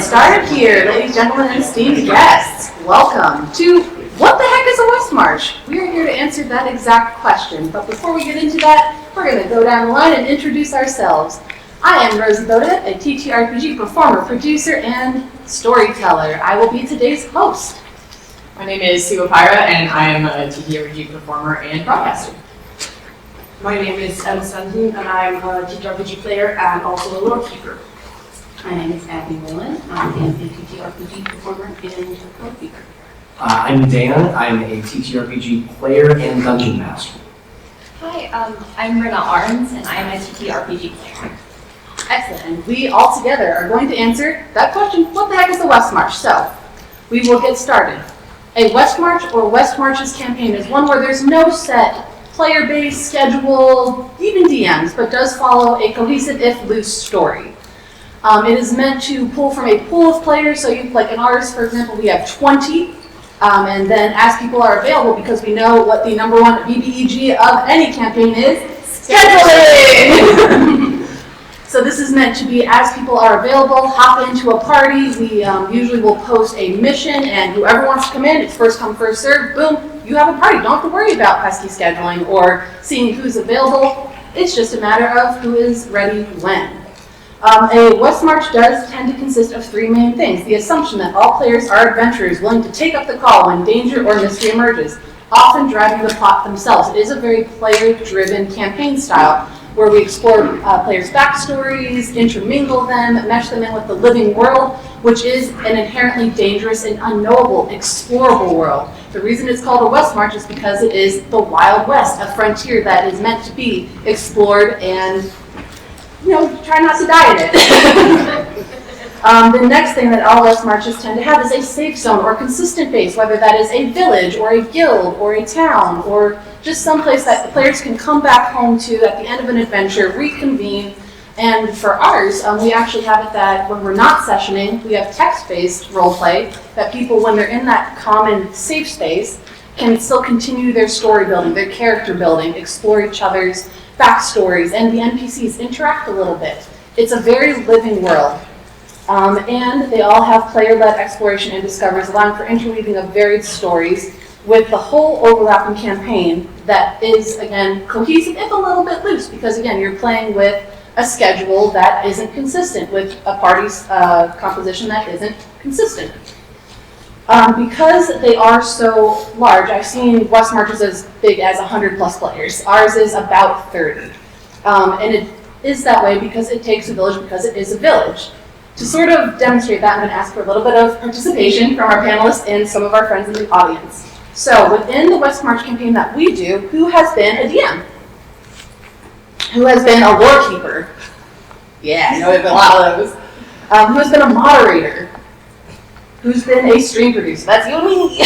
started here, ladies, gentlemen, and esteemed guests. Welcome to What the Heck is a Westmarch? We are here to answer that exact question. But before we get into that, we're going to go down the line and introduce ourselves. I am Rosie Bodett, a TTRPG performer, producer, and storyteller. I will be today's host. My name is Siwa Pyra, and I am a TTRPG performer and broadcaster. My name is Emma Sandin, and I'm a TTRPG player and also a lore keeper. My name is Abby Whelan. I am a TTRPG performer and lore keeper. I'm Dan. I'm a TTRPG player and dungeon master. Hi, I'm Rena Arns, and I am a TTRPG player. Excellent. And we all together are going to answer that question, what the heck is a Westmarch? So, we will get started. A Westmarch or Westmarches campaign is one where there's no set player-based schedule, even DMs, but does follow a cohesive, if loose, story. It is meant to pull from a pool of players, so like in ours, for example, we have 20, and then as people are available, because we know what the number one BBEG of any campaign is, scheduling! So this is meant to be as people are available, hop into a party. We usually will post a mission, and whoever wants to come in, it's first come, first served, boom, you have a party. Don't have to worry about pesky scheduling or seeing who's available. It's just a matter of who is ready when. A Westmarch does tend to consist of three main things. The assumption that all players are adventurers willing to take up the call when danger or mystery emerges, often driving the plot themselves. It is a very player-driven campaign style where we explore players' backstories, intermingle them, mesh them in with the living world, which is an inherently dangerous and unknowable, explorable world. The reason it's called a Westmarch is because it is the Wild West, a frontier that is meant to be explored and try not to die in it. The next thing that all Westmarches tend to have is a safe zone or consistent base, whether that is a village or a guild or a town or just someplace that the players can come back home to at the end of an adventure, reconvene. And for ours, we actually have it that when we're not sessioning, we have text-based roleplay that people, when they're in that common safe space, can still continue their story building, their character building, explore each other's backstories, and the NPCs interact a little bit. It's a very living world. And they all have player-led exploration and discoveries, allowing for interweaving of varied stories with the whole overlapping campaign that is, again, cohesive, if a little bit loose, because, again, you're playing with a schedule that isn't consistent, with a party's composition that isn't consistent. Because they are so large, I've seen Westmarches as big as 100 plus players. Ours is about 30. And it is that way because it takes a village, because it is a village. To sort of demonstrate that, I'm going to ask for a little bit of participation from our panelists and some of our friends in the audience. So within the Westmarch campaign that we do, who has been a DM? Who has been a lore keeper? Yeah, I know there's been a lot of those. Who has been a moderator? Who's been a stream producer? That's you and me.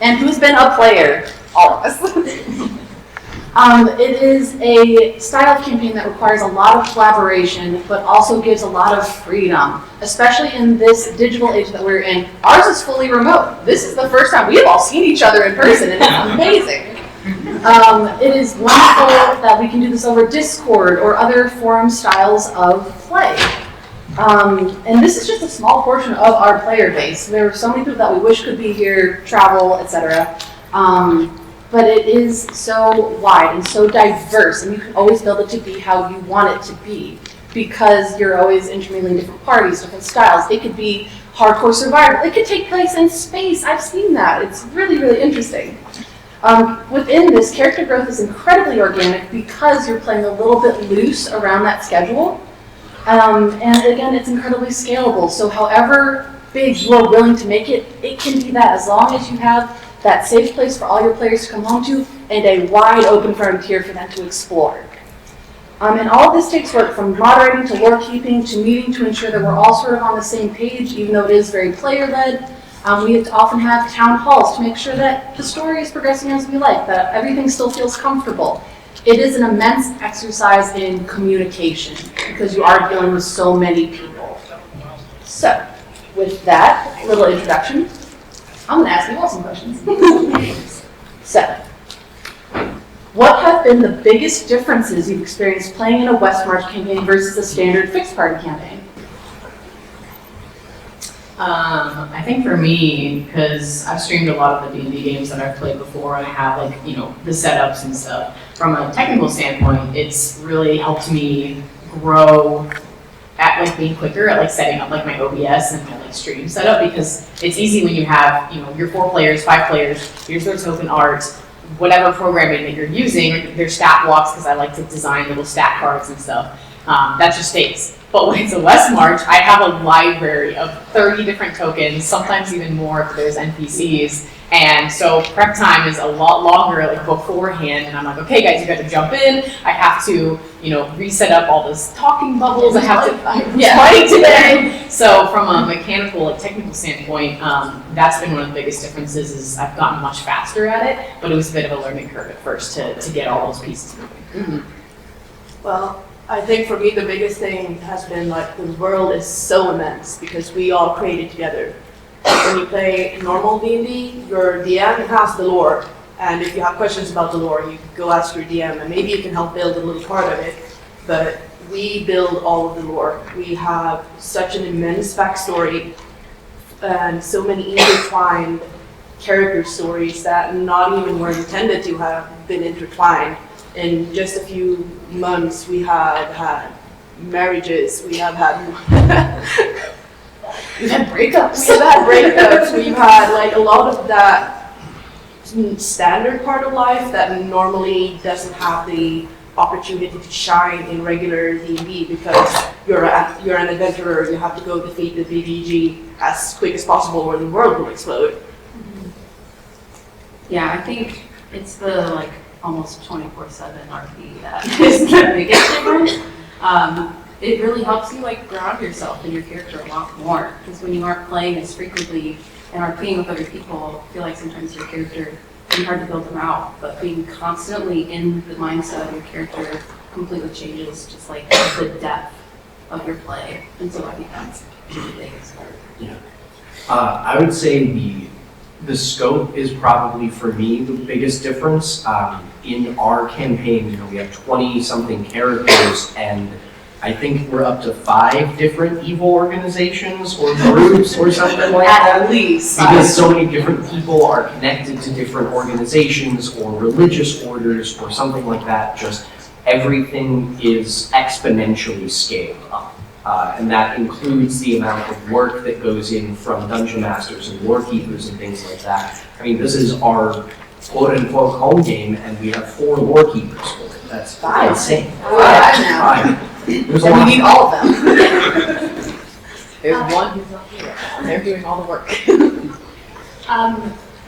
And who's been a player? All of us. It is a style of campaign that requires a lot of collaboration, but also gives a lot of freedom, especially in this digital age that we're in. Ours is fully remote. This is the first time we've all seen each other in person, and it's amazing. It is wonderful that we can do this over Discord or other forum styles of play. And this is just a small portion of our player base. There are so many people that we wish could be here, travel, etc. But it is so wide and so diverse, and you can always build it to be how you want it to be, because you're always intermingling different parties, different styles. It could be hardcore survival. It could take place in space. I've seen that. It's really, really interesting. Within this, character growth is incredibly organic because you're playing a little bit loose around that schedule. And again, it's incredibly scalable. So however big you are willing to make it, it can be that, as long as you have that safe place for all your players to come home to and a wide open frontier for them to explore. And all of this takes work, from moderating to lore keeping to meeting to ensure that we're all sort of on the same page, even though it is very player-led. We often have town halls to make sure that the story is progressing as we like, that everything still feels comfortable. It is an immense exercise in communication because you are dealing with so many people. So, with that little introduction, I'm going to ask you all some questions. So, what have been the biggest differences you've experienced playing in a Westmarch campaign versus a standard fixed party campaign? I think for me, because I've streamed a lot of the D&D games that I've played before, and I have like, the setups and stuff. From a technical standpoint, it's really helped me grow at like being quicker at like setting up like my OBS and my like stream setup, because it's easy when you have, your 4 players, 5 players, here's their token art, whatever programming that you're using, their stat blocks, because I like to design little stat cards and stuff. That just stays. But when it's a Westmarch, I have a library of 30 different tokens, sometimes even more if there's NPCs. And so prep time is a lot longer, like beforehand. And I'm like, okay, guys, you got to jump in. I have to, reset up all those talking bubbles. I have to, I'm fighting today. So from a mechanical, like technical standpoint, that's been one of the biggest differences. Is I've gotten much faster at it, but it was a bit of a learning curve at first to get all those pieces moving. Well, I think for me the biggest thing has been like the world is so immense because we all created together. When you play normal D&D, your DM has the lore, and if you have questions about the lore, you can go ask your DM, and maybe you can help build a little part of it. But we build all of the lore. We have such an immense backstory and so many intertwined character stories that not even were intended to have been intertwined. In just a few months, we have had marriages, we have had We've had breakups. we've had like a lot of that standard part of life that normally doesn't have the opportunity to shine in regular D&D because you're an adventurer, you have to go defeat the BBEG as quick as possible or the world will explode. Yeah, I think it's the almost 24/7 RP that is the biggest difference. It really helps you ground yourself in your character a lot more, because when you aren't playing as frequently and RPing with other people, I feel like sometimes your character can be hard to build them out, but being constantly in the mindset of your character completely changes just the depth of your play, and so I think that's the biggest part. Yeah. I would say the scope is probably for me the biggest difference. In our campaign, we have 20-something characters, and I think we're up to 5 different evil organizations or groups or something like that. At least. Because so many different people are connected to different organizations or religious orders or something like that. Just everything is exponentially scaled up. And that includes the amount of work that goes in from dungeon masters and lore keepers and things like that. I mean, this is our quote-unquote home game, and we have 4 lore keepers for it. That's insane. 5. There's a And lot. we need all of them. There's one who's not here. They're doing all the work.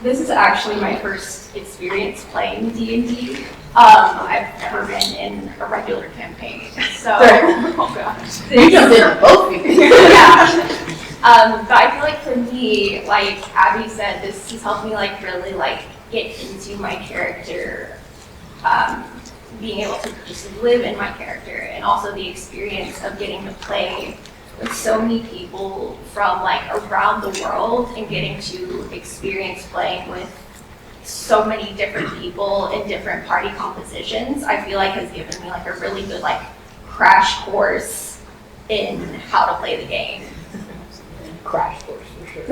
This is actually my first experience playing D&D. I've never been in a regular campaign, so oh gosh. You jumped in on both people. Yeah. But I feel like for me, like Abby said, this has helped me really get into my character, being able to just live in my character, and also the experience of getting to play with so many people from around the world and getting to experience playing with so many different people in different party compositions, I feel has given me a really good crash course in how to play the game. Crash course for sure.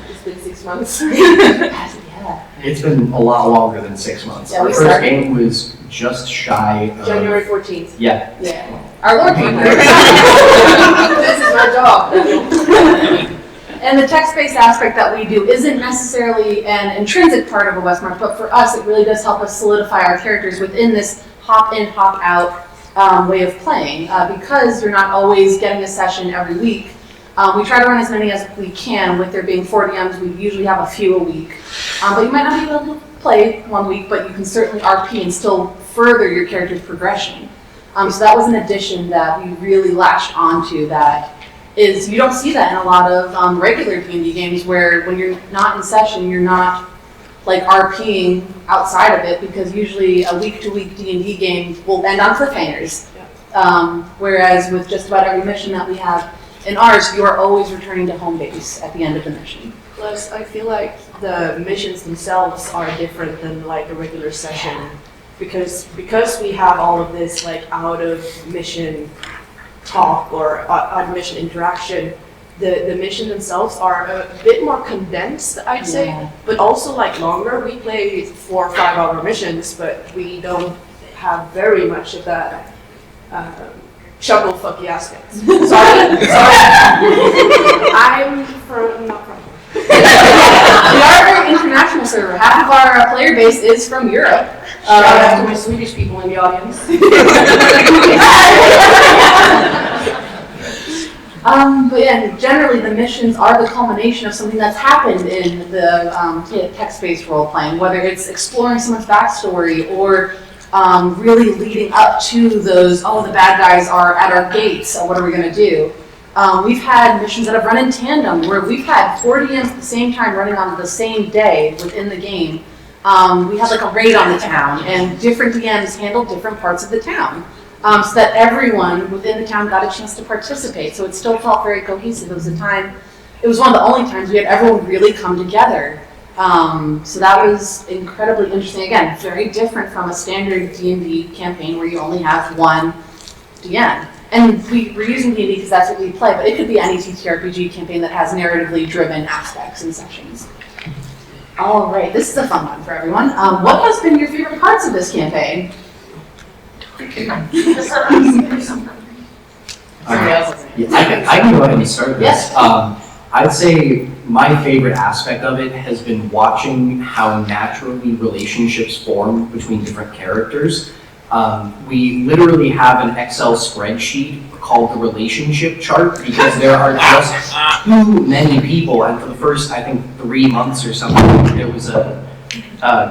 It's been 6 months. It's been a lot longer than 6 months. Yeah, Our we first started- game was just shy of... January 14th. Yeah. Our Lord Keeper. This is my job. And the text-based aspect that we do isn't necessarily an intrinsic part of a Westmarch, but for us, it really does help us solidify our characters within this hop-in, hop-out way of playing. Because you're not always getting a session every week, we try to run as many as we can. With there being 4 DMs, we usually have a few a week. But you might not be able to play one week, but you can certainly RP and still further your character's progression. So that was an addition that we really latched onto, that is, you don't see that in a lot of regular D&D games, where when you're not in session, you're not RPing outside of it, because usually a week-to-week D&D game will end on cliffhangers. Whereas with just about every mission that we have in ours, you are always returning to home base at the end of the mission. Plus, I feel like the missions themselves are different than a regular session, because we have all of this out of mission talk or out of mission interaction. the missions themselves are a bit more condensed, I'd say, but also like longer. We play 4 or 5 hour missions, but we don't have very much of that chuckle fucky aspect. Sorry. I'm not from. We are a very international server. Half of our player base is from Europe. Shout out to my Swedish people in the audience. But yeah, generally the missions are the culmination of something that's happened in the text-based role-playing, whether it's exploring someone's backstory or really leading up to those, oh, the bad guys are at our gates, so what are we going to do? We've had missions that have run in tandem, where we've had 4 DMs at the same time running on the same day within the game. We had like a raid on the town, and different DMs handled different parts of the town. So that everyone within the town got a chance to participate. So it still felt very cohesive. It was one of the only times we had everyone really come together. So that was incredibly interesting. Again, very different from a standard D&D campaign where you only have one DM. And we're using D&D because that's what we play, but it could be any TTRPG campaign that has narratively driven aspects and sessions. All right, this is a fun one for everyone. What has been your favorite parts of this campaign? I can go ahead and start this. Yes. I'd say my favorite aspect of it has been watching how naturally relationships form between different characters. We literally have an Excel spreadsheet called the relationship chart because there are just too many people, and for the first, I think, 3 months or something, there was a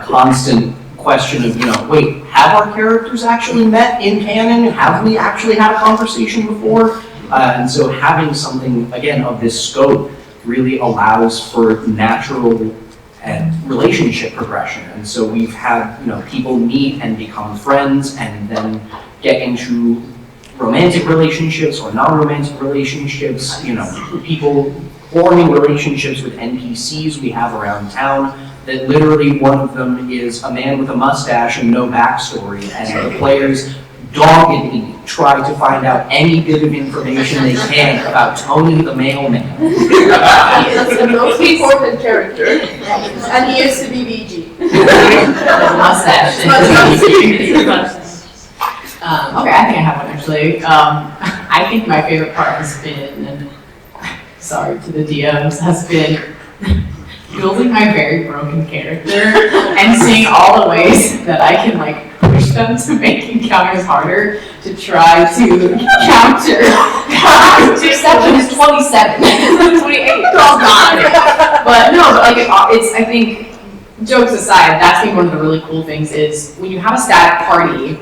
constant question of, wait, have our characters actually met in canon? Have we actually had a conversation before? And so having something, again, of this scope really allows for natural and relationship progression. And so we've had, people meet and become friends and then get into romantic relationships or non-romantic relationships, people forming relationships with NPCs we have around town. That literally one of them is a man with a mustache and no backstory, and the players doggedly try to find out any bit of information they can about Tony the mailman. He is the most important character, and he is the BBEG. Mustache. Okay, I think I have one actually. I think my favorite part has been, sorry to the DMs, has been building my very broken character and seeing all the ways that I can push them to make encounters harder to try to counter. Exception is 27. 28. Oh God. But no, it's, I think, jokes aside, that's been one of the really cool things is when you have a static party,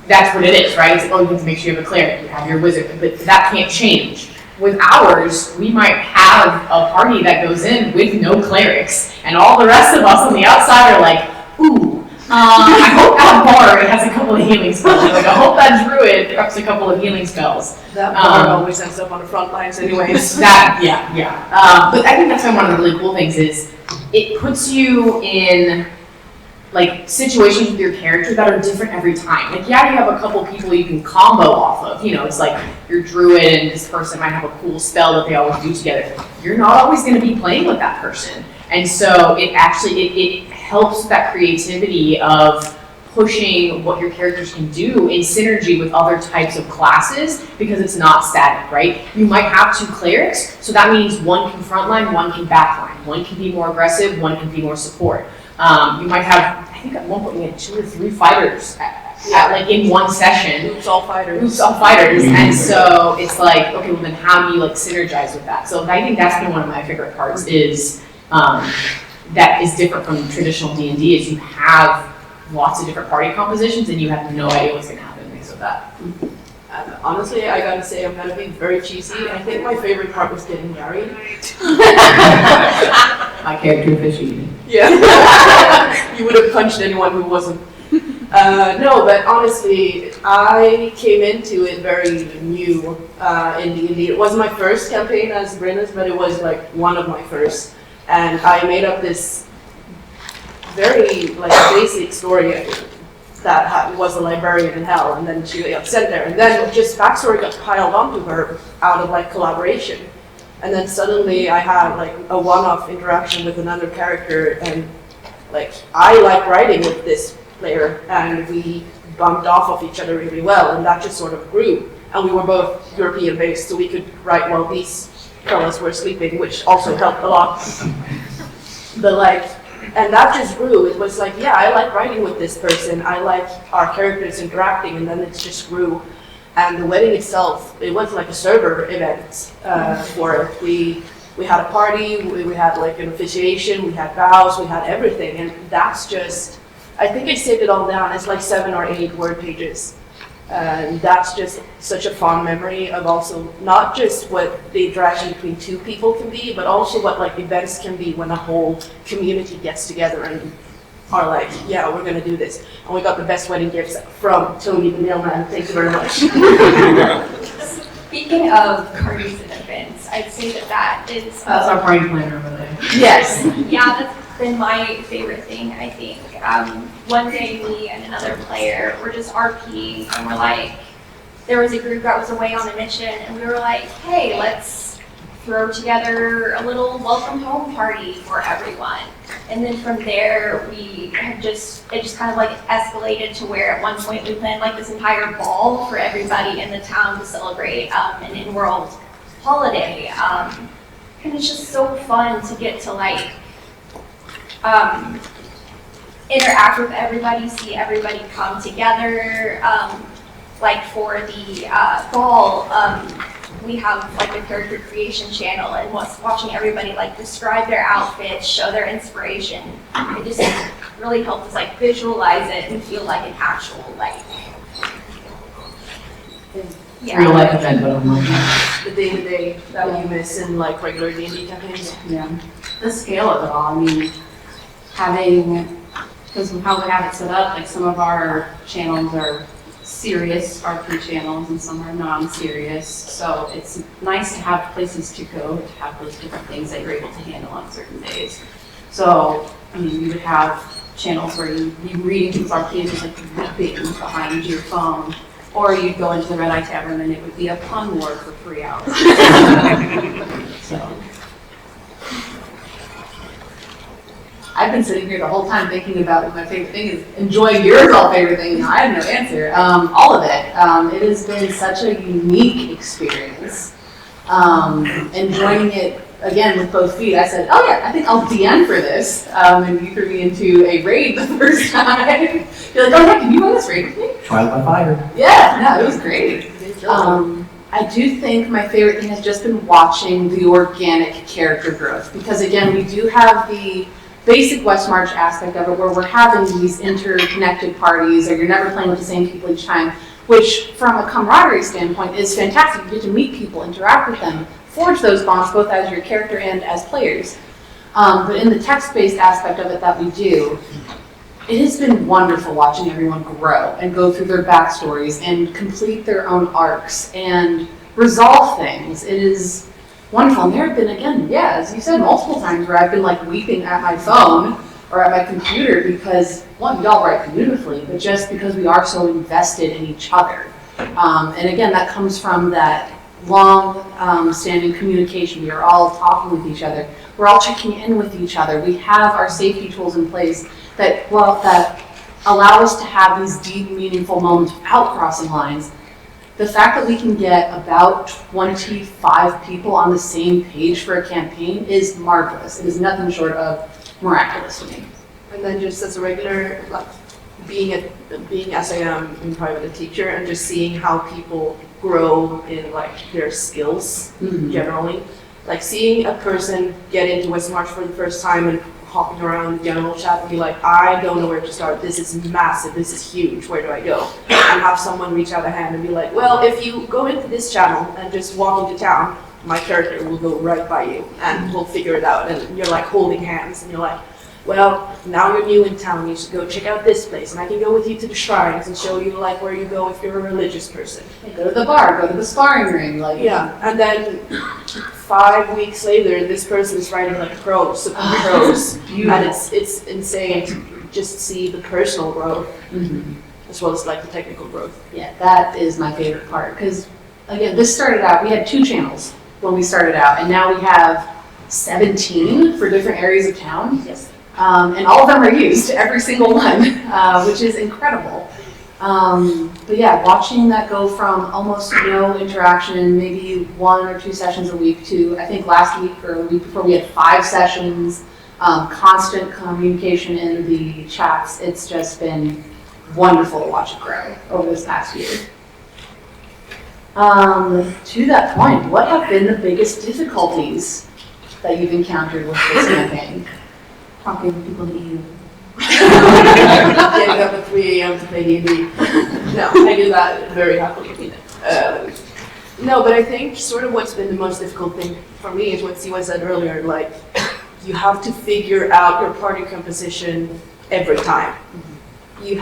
that's what it is, right? It's, you have to make sure you have a cleric, you have your wizard, but that can't change. With ours, we might have a party that goes in with no clerics, and all the rest of us on the outside are like, ooh, I hope that bard has a couple of healing spells. I hope that druid drops a couple of healing spells. That bard always ends up on the front lines anyways. But I think that's been one of the really cool things is it puts you in situations with your character that are different every time. You have a couple people you can combo off of. It's like your druid and this person might have a cool spell that they always do together. You're not always going to be playing with that person. And so it helps with that creativity of pushing what your characters can do in synergy with other types of classes because it's not static, right? You might have 2 clerics, so that means one can frontline, one can backline. One can be more aggressive, one can be more support. You might have, I think at one point we had 2 or 3 fighters in one session. Oops, all fighters. And so it's okay, well then how do you synergize with that? So I think that's been one of my favorite parts is that is different from traditional D&D is you have lots of different party compositions and you have no idea what's going to happen next with that. Honestly, I gotta say, I'm gonna be very cheesy. I think my favorite part was getting married. My character fishy. Yeah. You would have punched anyone who wasn't. No, but honestly, I came into it very new in D&D. It wasn't my first campaign as Brenna's, but it was one of my first. And I made up this very basic story that was a librarian in hell, and then she got sent there, and then just backstory got piled onto her out of collaboration. And then suddenly I had like a one-off interaction with another character, and like I like writing with this player, and we bumped off of each other really well, and that just sort of grew. And we were both European based, so we could write while these fellas were sleeping, which also helped a lot. But like, and that just grew. It was like, yeah, I like writing with this person. I like our characters interacting, and then it just grew. And the wedding itself, it was like a server event for it. We had a party, we had like an officiation, we had vows, we had everything. And that's just, I think I saved it all down. It's like 7 or 8 word pages. And that's just such a fond memory of also not just what the interaction between two people can be, but also what like events can be when a whole community gets together and are like, yeah, we're gonna do this. And we got the best wedding gifts from Tony the mailman. Thank you very much. Speaking of parties and events, I'd say that is. That's our party planner over there. Yes. Yeah, that's been my favorite thing, I think. One day me and another player were just RPing, and we're like, there was a group that was away on a mission, and we were like, hey, let's throw together a little welcome home party for everyone. And then from there, it just kind of like escalated to where at one point we planned like this entire ball for everybody in the town to celebrate an in-world holiday. And it's just so fun to get to like interact with everybody, see everybody come together. Like for the ball, we have like a character creation channel, and watching everybody like describe their outfits, show their inspiration, it just really helped us like visualize it and feel like an actual like Real life event, but online. The day-to-day that you miss in like regular D&D campaigns. Yeah. The scale of it all, I mean, because of how we have it set up, like some of our channels are serious RP channels and some are non-serious. So it's nice to have places to go to have those different things that you're able to handle on certain days. So, I mean, you would have channels where you'd be reading with RP and just like weeping behind your phone. Or you'd go into the Red Eye Tavern and it would be a pun war for 3 hours. So. I've been sitting here the whole time thinking about what my favorite thing is, enjoying your all favorite thing, and I have no answer. All of it. It has been such a unique experience. Enjoying it, again, with both feet. I said, oh yeah, I think I'll DM for this. And you threw me into a raid the first time. You're like, oh yeah, can you run this raid with me? Trial by fire. Yeah, no, it was great. I do think my favorite thing has just been watching the organic character growth, because again, we do have the basic Westmarch aspect of it where we're having these interconnected parties, or you're never playing with the same people each time, which from a camaraderie standpoint is fantastic. You get to meet people, interact with them, forge those bonds both as your character and as players. But in the text-based aspect of it that we do, it has been wonderful watching everyone grow and go through their backstories and complete their own arcs and resolve things. It is wonderful. And there have been, again, yeah, as you said, multiple times where I've been like weeping at my phone or at my computer because, one, we all write beautifully, but just because we are so invested in each other. And again, that comes from that long standing communication. We are all talking with each other. We're all checking in with each other. We have our safety tools in place that allow us to have these deep, meaningful moments without crossing lines. The fact that we can get about 25 people on the same page for a campaign is marvelous. It is nothing short of miraculous to me. And then just as a regular, like being as I am in private a teacher, and just seeing how people grow in like their skills generally. Like seeing a person get into Westmarch for the first time and hopping around the general chat and be like, I don't know where to start. This is massive. This is huge. Where do I go? And have someone reach out a hand and be like, well, if you go into this channel and just walk into town, my character will go right by you and we'll figure it out. And you're like holding hands and you're like, well, now you're new in town. You should go check out this place. And I can go with you to the shrines and show you like where you go if you're a religious person. Go to the bar, go to the sparring ring. Like, yeah, and then 5 weeks later, this person is writing like prose, prose, and it's insane to just see the personal growth as well as like the technical growth. Yeah, that is my favorite part because again, this started out. We had 2 channels, when we started out, and now we have 17 for different areas of town. Yes. And all of them are used, every single one, which is incredible. But yeah, watching that go from almost no interaction, maybe 1 or 2 sessions a week to, I think last week or the week before we had 5 sessions, constant communication in the chats. It's just been wonderful to watch it grow over this past year. To that point, what have been the biggest difficulties that you've encountered with this campaign? Talking to people that you. Getting up at 3 a.m. to play D&D. No, I do that very happily. No, but I think sort of what's been the most difficult thing for me is what Siwa said earlier, like, you have to figure out your party composition every time. You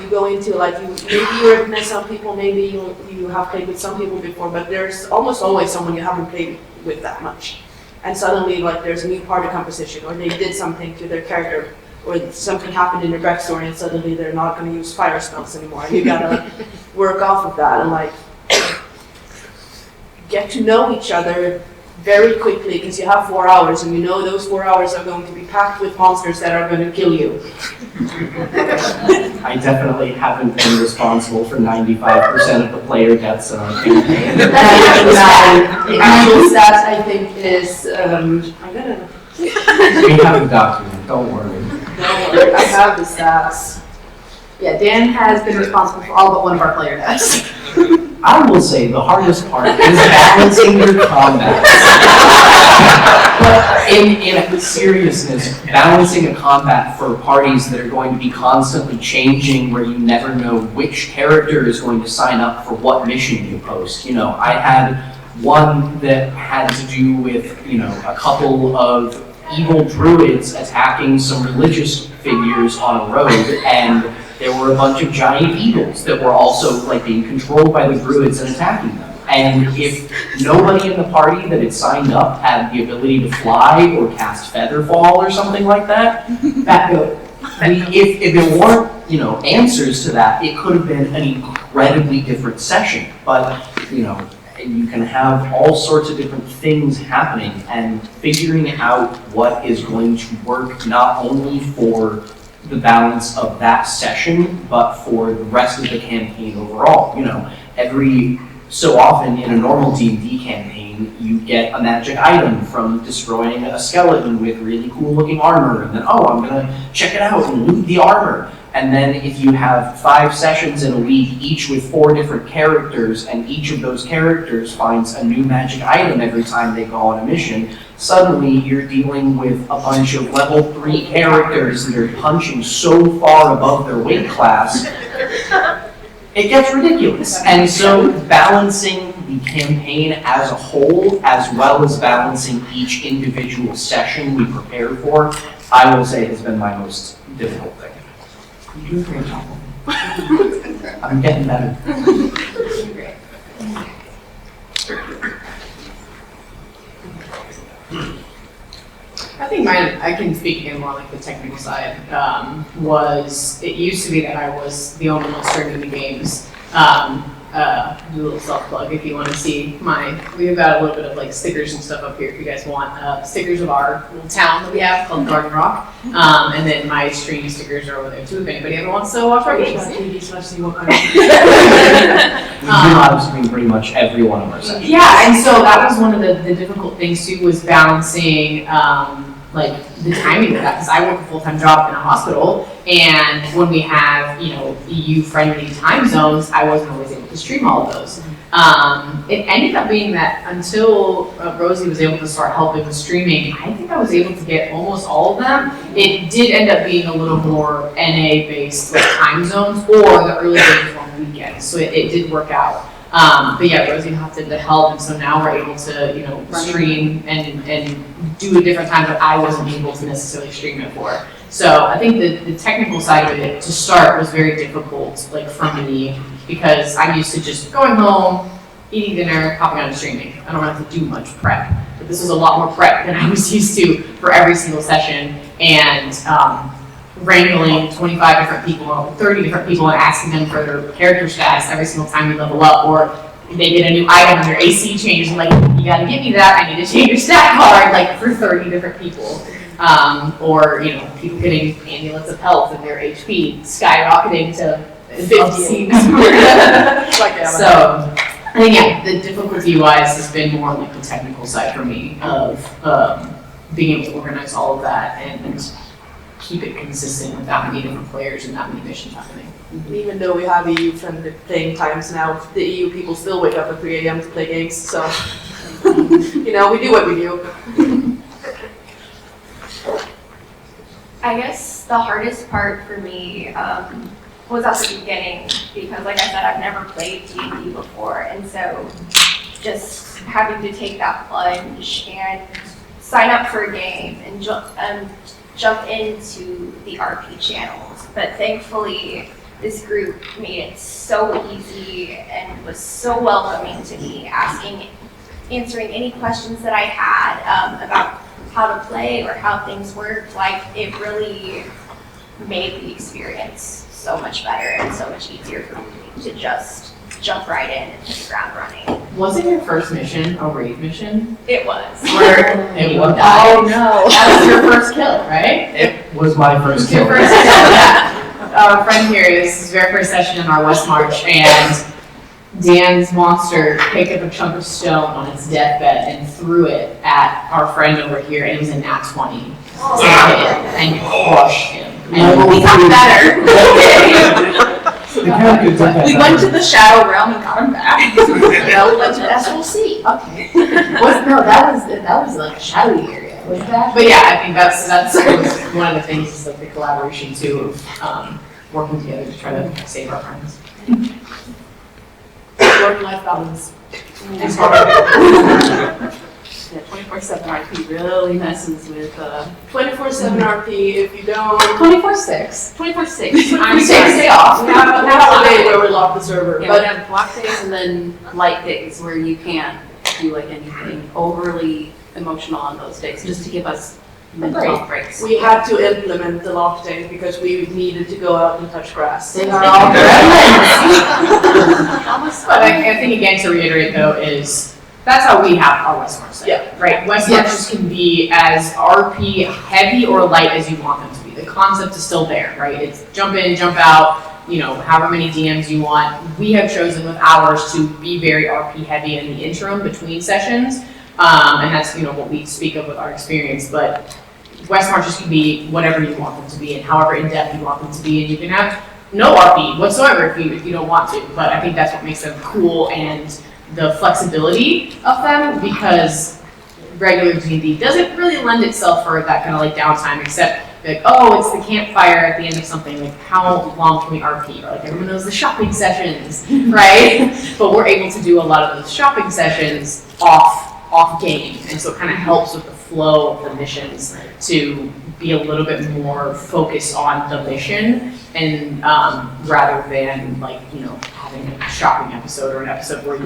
go into, like, maybe you recognize some people, maybe you have played with some people before, but there's almost always someone you haven't played with that much. And suddenly, like, there's a new party composition, or they did something to their character, or something happened in their backstory, and suddenly they're not going to use fire spells anymore. And you gotta work off of that and, like, get to know each other very quickly, because you have 4 hours, and you know those 4 hours are going to be packed with monsters that are going to kill you. I definitely haven't been responsible for 95% of the player deaths in our campaign. The actual stats, I think, is, I'm gonna, We have a document, don't worry. don't worry, I have the stats. Yeah, Dan has been responsible for all but one of our player deaths. I will say the hardest part is balancing your combat. But in seriousness, balancing a combat for parties that are going to be constantly changing, where you never know which character is going to sign up for what mission you post. You know, I had one that had to do with, you know, a couple of evil druids attacking some religious figures on a road, and there were a bunch of giant eagles that were also, like, being controlled by the druids and attacking them. And if nobody in the party that had signed up had the ability to fly or cast Featherfall or something like that, if there weren't, you know, answers to that, it could have been an incredibly different session. But, you know, you can have all sorts of different things happening, and figuring out what is going to work not only for the balance of that session, but for the rest of the campaign overall. You know, every so often in a normal D&D campaign, you get a magic item from destroying a skeleton with really cool looking armor, and then, oh, I'm gonna check it out and loot the armor. And then if you have 5 sessions in a week, each with 4 different characters, and each of those characters finds a new magic item every time they go on a mission, suddenly you're dealing with a bunch of level 3 characters that are punching so far above their weight class, it gets ridiculous. And so balancing the campaign as a whole, as well as balancing each individual session we prepare for, I will say has been my most difficult thing. You do a great job. I'm getting better. I think mine, I can speak again more like the technical side, was, it used to be that I was the only one streaming the games. Do a little self-plug if you want to see we've got a little bit of like stickers and stuff up here if you guys want. Stickers of our little town that we have called Garden Rock. And then my stream stickers are over there too if anybody ever wants to watch our games. We live stream pretty much every one of our sessions. Yeah, and so that was one of the difficult things too, was balancing like the timing of that, because I work a full-time job in a hospital, and when we have, you know, EU-friendly time zones, I wasn't always able to stream all of those. It ended up being that until Rosie was able to start helping with streaming, I think I was able to get almost all of them. It did end up being a little more NA-based like time zones, or the early games were on weekends, so it did work out. But yeah, Rosie hopped in to help, and so now we're able to, you know, stream and do a different time that I wasn't able to necessarily stream it for. So I think the technical side of it to start was very difficult, like for me, because I'm used to just going home, eating dinner, hopping on and streaming. I don't have to do much prep, but this was a lot more prep than I was used to for every single session, and wrangling 25 different people, 30 different people, and asking them for their character stats every single time you level up, or they get a new item and their AC changes, like, you gotta give me that, I need to change your stat card, like, for 30 different people. Or, you know, people getting amulets of health and their HP skyrocketing to 50. So, I think, yeah, the difficulty-wise has been more on like the technical side for me of being able to organize all of that and keep it consistent with that many different players and that many missions happening. Even though we have EU-friendly playing times now, the EU people still wake up at 3 a.m. to play games, so, you know, we do what we do. I guess the hardest part for me was at the beginning because, like I said, I've never played D&D before, and so just having to take that plunge and sign up for a game and jump into the RP channels. But thankfully, this group made it so easy and was so welcoming to me, answering any questions that I had about how to play or how things worked. Like, it really made the experience so much better and so much easier for me to just jump right in and hit the ground running. Wasn't your first mission a raid mission? It was. Where It you was. died? Oh, no. That was your first kill, right? It was my first Your kill. first kill, yeah. Our friend here, this is his very first session in our Westmarch, and Dan's monster picked up a chunk of stone on its deathbed and threw it at our friend over here, and it was a nat 20. So it hit him and crushed him. And we got better. The character did that. We went to the shadow realm and got him back. You know, we went to SLC. Okay. That was like a shadowy area, was that? But yeah, I think that's one of the things is like the collaboration too of working together to try to save our friends. Work-life balance. Yeah, 24/7 RP really messes with 24/7 RP, if you don't, 24/6. 24/6. I'm sorry. Day off. we have a day where we lock the server, Yeah, but we have block days and then light days where you can't do like anything overly emotional on those days, just to give us mental breaks. we had to implement the lock day because we needed to go out and touch grass. They are all gremlins. But I think again to reiterate though is that's how we have our Westmarch set. Yeah. Right. Westmarches can be as RP heavy or light as you want them to be. The concept is still there, right? It's jump in, jump out, you know, however many DMs you want. We have chosen with ours to be very RP heavy in the interim between sessions. And that's, you know, what we speak of with our experience. But Westmarches can be whatever you want them to be and however in-depth you want them to be. And you can have no RP whatsoever if you don't want to. But I think that's what makes them cool and the flexibility of them, because regular D&D doesn't really lend itself for that kind of like downtime, except like, oh, it's the campfire at the end of something, like how long can we RP? Or like everyone knows the shopping sessions, right? But we're able to do a lot of those shopping sessions off game, and so it kind of helps with the flow of the missions to be a little bit more focused on the mission, and rather than like, you know, having a shopping episode or an episode where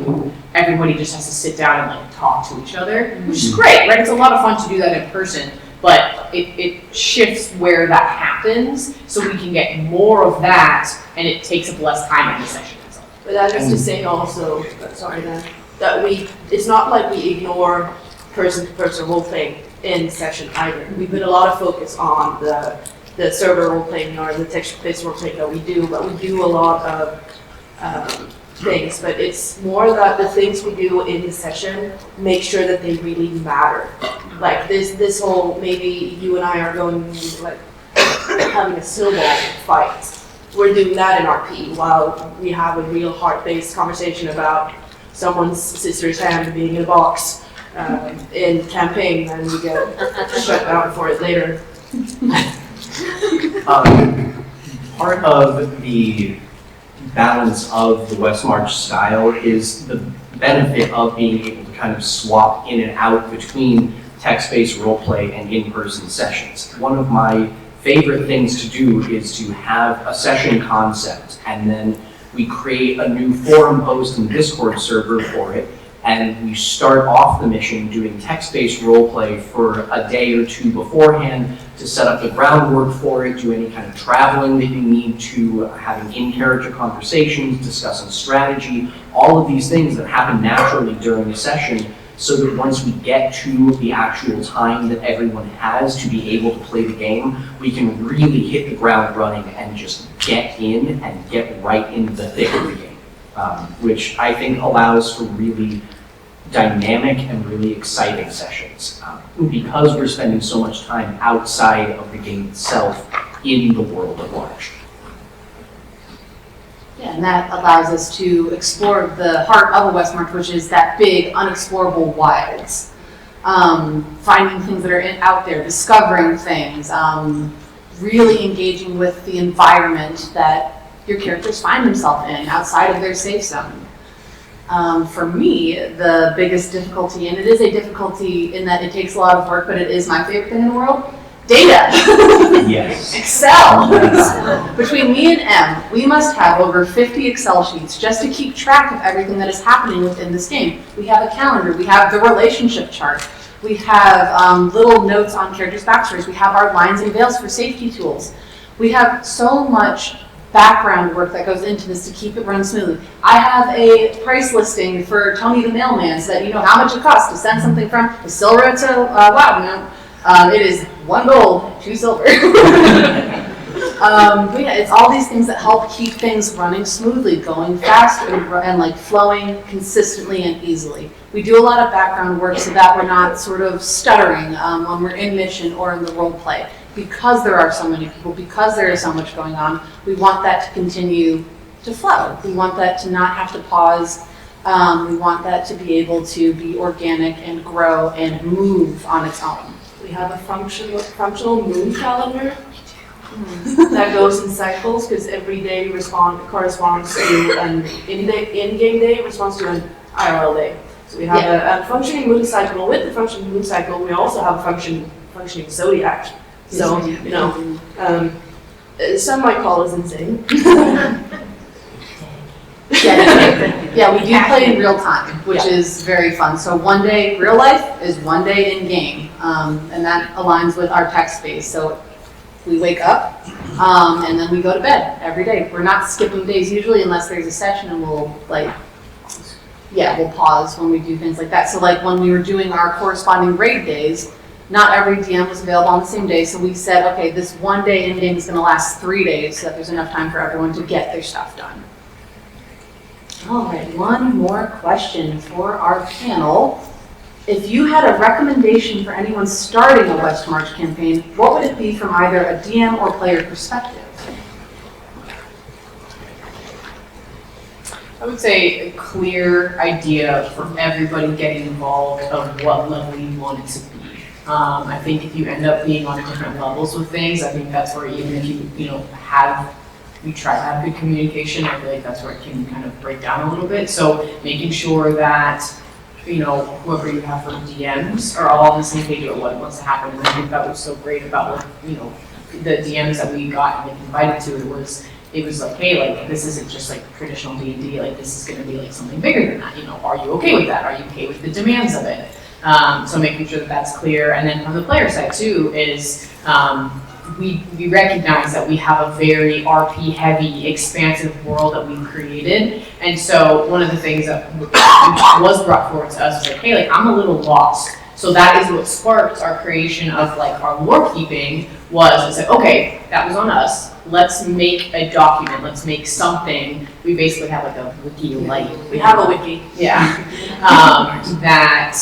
everybody just has to sit down and like talk to each other, which is great, right? It's a lot of fun to do that in person, but it shifts where that happens, so we can get more of that, and it takes up less time in the session itself. But that is to say also, that it's not like we ignore person-to-person role-playing in session either. We put a lot of focus on the server role-playing or the text-based role-playing that we do, but we do a lot of things. But it's more that the things we do in the session make sure that they really matter. Like this whole, maybe you and I are going like having a snowball fight. We're doing that in RP while we have a real heart-based conversation about someone's sister's hand being in a box in campaign, and we get shut down for it later. Part of the balance of the Westmarch style is the benefit of being able to kind of swap in and out between text-based roleplay and in-person sessions. One of my favorite things to do is to have a session concept, and then we create a new forum post and Discord server for it, and we start off the mission doing text-based role play for a day or two beforehand to set up the groundwork for it, do any kind of traveling that you need to, having in-character conversations, discussing strategy, all of these things that happen naturally during the session, so that once we get to the actual time that everyone has to be able to play the game, we can really hit the ground running and just get in and get right into the thick of the game, which I think allows for really dynamic and really exciting sessions, because we're spending so much time outside of the game itself in the world at large. Yeah, and that allows us to explore the heart of a Westmarch, which is that big, unexplorable wilds. Finding things that are out there, discovering things, really engaging with the environment that your characters find themselves in outside of their safe zone. For me, the biggest difficulty, and it is a difficulty in that it takes a lot of work, but it is my favorite thing in the world, data. Yes. Excel. Between me and Em, we must have over 50 Excel sheets just to keep track of everything that is happening within this game. We have a calendar, we have the relationship chart, we have little notes on characters' backstories, we have our lines and veils for safety tools. We have so much background work that goes into this to keep it run smoothly. I have a price listing for Tony the mailman so that you know how much it costs to send something from Isilra to Loudon. It is 1 gold, 2 silver. But yeah, it's all these things that help keep things running smoothly, going fast and like flowing consistently and easily. We do a lot of background work so that we're not sort of stuttering when we're in mission or in the role play. Because there are so many people, because there is so much going on, we want that to continue to flow. We want that to not have to pause. We want that to be able to be organic and grow and move on its own. We have a functional moon calendar that goes in cycles, because every day corresponds to an in-game day, responds to an IRL day. So we have a functioning moon cycle. With the functioning moon cycle, we also have a functioning zodiac. So, you know, some might call us insane. Yeah, we do play in real time, which is very fun. So 1 day real life is 1 day in game, and that aligns with our text space. So we wake up, and then we go to bed every day. We're not skipping days usually unless there's a session, and we'll pause when we do things like that. So like when we were doing our corresponding raid days, not every DM was available on the same day, so we said, okay, this 1 day in game is going to last 3 days, so that there's enough time for everyone to get their stuff done. All right, one more question for our panel. If you had a recommendation for anyone starting a Westmarch campaign, what would it be from either a DM or player perspective? I would say a clear idea for everybody getting involved of what level you want it to be. I think if you end up being on different levels with things, I think that's where even if you try to have good communication, I feel like that's where it can kind of break down a little bit. So making sure that, whoever you have for DMs are all on the same page about what wants to happen. And I think that was so great about, the DMs that we got and invited to, it was like, hey, like, this isn't just like traditional D&D, like, this is gonna be like something bigger than that, are you okay with that? Are you okay with the demands of it? So making sure that that's clear. And then from the player side too is, we recognize that we have a very RP heavy, expansive world that we've created. And so one of the things that was brought forward to us was like, hey, like, I'm a little lost. So that is what sparked our creation of like our lore keeping was, it's like, okay, that was on us. Let's make a document, let's make something. We basically have like a wiki light. We have a wiki. Yeah. That